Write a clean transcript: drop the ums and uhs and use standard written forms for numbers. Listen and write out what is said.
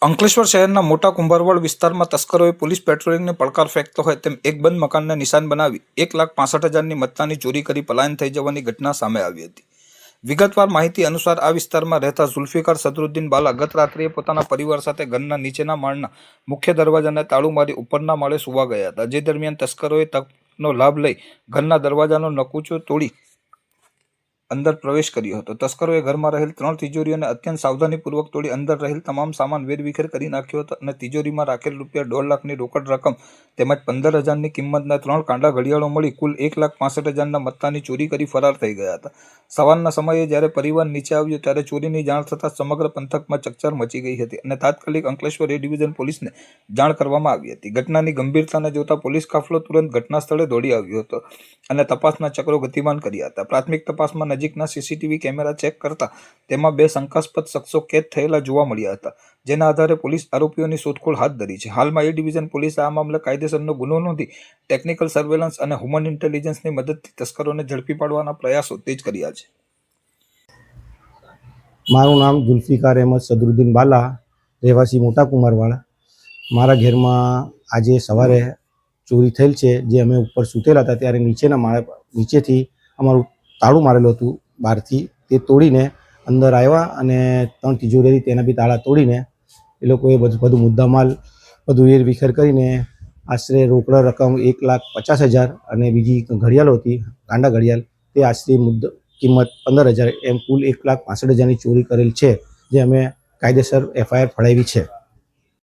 અંકલેશ્વર શહેરના મોટા કુંભારવાડ વિસ્તારમાં તસ્કરોએ પોલીસ પેટ્રોલિંગને પડકાર ફેંકતો હોય તેમ એક બંધ મકાનને નિશાન બનાવી 1,65,000ની મત્તાની ચોરી કરી પલાયન થઈ જવાની ઘટના સામે આવી હતી। વિગતવાર માહિતી અનુસાર આ વિસ્તારમાં રહેતા ઝુલ્ફિકાર સદરુદ્દીન બાલા ગત રાત્રિએ પોતાના પરિવાર સાથે ઘરના નીચેના માળના મુખ્ય દરવાજાને તાળું મારી ઉપરના માળે સૂવા ગયા હતા। જે દરમિયાન તસ્કરોએ તકનો લાભ લઈ ઘરના દરવાજાનો નકુચો તોડી અંદર પ્રવેશ કર્યો હતો। તસ્કરોએ ઘરમાં રહેલ 3 તિજોરીઓને અત્યંત સાવધાનીપૂર્વક તોડી અંદર રહેલ તમામ સામાન વેરવિખેર કરી નાખ્યો હતો અને તિજોરીમાં રાખેલ ₹1.5 લાખની રોકડ રકમ તેમજ 15,000ની કિંમતના 3 કાંડા ઘડિયાળો મળી કુલ 1,65,000ના મત્તાની ચોરી કરી ફરાર થઈ ગયા હતા। સવારના સમયે જ્યારે પરિવાર નીચે આવ્યો ત્યારે ચોરીની જાણ થતાં સમગ્ર પંથકમાં ચકચાર મચી ગઈ હતી અને તાત્કાલિક અંકલેશ્વર એ ડિવિઝન પોલીસને જાણ કરવામાં આવી હતી। ઘટનાની ગંભીરતાને જોતા પોલીસ કાફલો તુરંત ઘટના સ્થળે દોડી આવ્યો હતો અને તપાસના ચક્રો ગતિમાન કર્યા હતા। પ્રાથમિક તપાસમાં નજીકના સીસીટીવી કેમેરા ચેક કરતા તેમાં 2 શંકાસ્પદ શખ્સો કેદ થયેલા જોવા મળ્યા હતા, જેના આધારે પોલીસ આરોપીઓની શોધખોળ હાથ ધરી છે। હાલમાં એ ડિવિઝન પોલીસે આ મામલે કાયદેસરનો ગુનો નોંધી ટેકનિકલ સર્વેલન્સ અને હ્યુમન ઇન્ટેલિજન્સની મદદથી તસ્કરોને ઝડપી પાડવાના પ્રયાસો તેજ કર્યા છે। મારું નામ ઝુલ્ફિકાર અહેમદ સદરુદ્દીન બાલા, રહેવાસી મોટા કુંભારવાડ। મારા ઘરમાં આજે સવારે ચોરી થયેલ છે। જે અમે ઉપર સૂતેલા હતા ત્યારે નીચેથી અમારું તાળું મારેલું હતું બહારથી, તે તોડીને અંદર આવ્યા અને 3 તિજોરી તેના બી તાળા તોડીને એ લોકોએ બધું મુદ્દામાલ બધું વેરવિખેર કરીને આશરે રોકડ રકમ 1,50,000 અને બીજી ઘડિયાળો હતી, કાંડા ઘડિયાળ, તે આશરે કિંમત 15,000 એમ કુલ 1,65,000ની ચોરી કરેલ છે, જે અમે કાયદેસર FIR ફડાવી છે।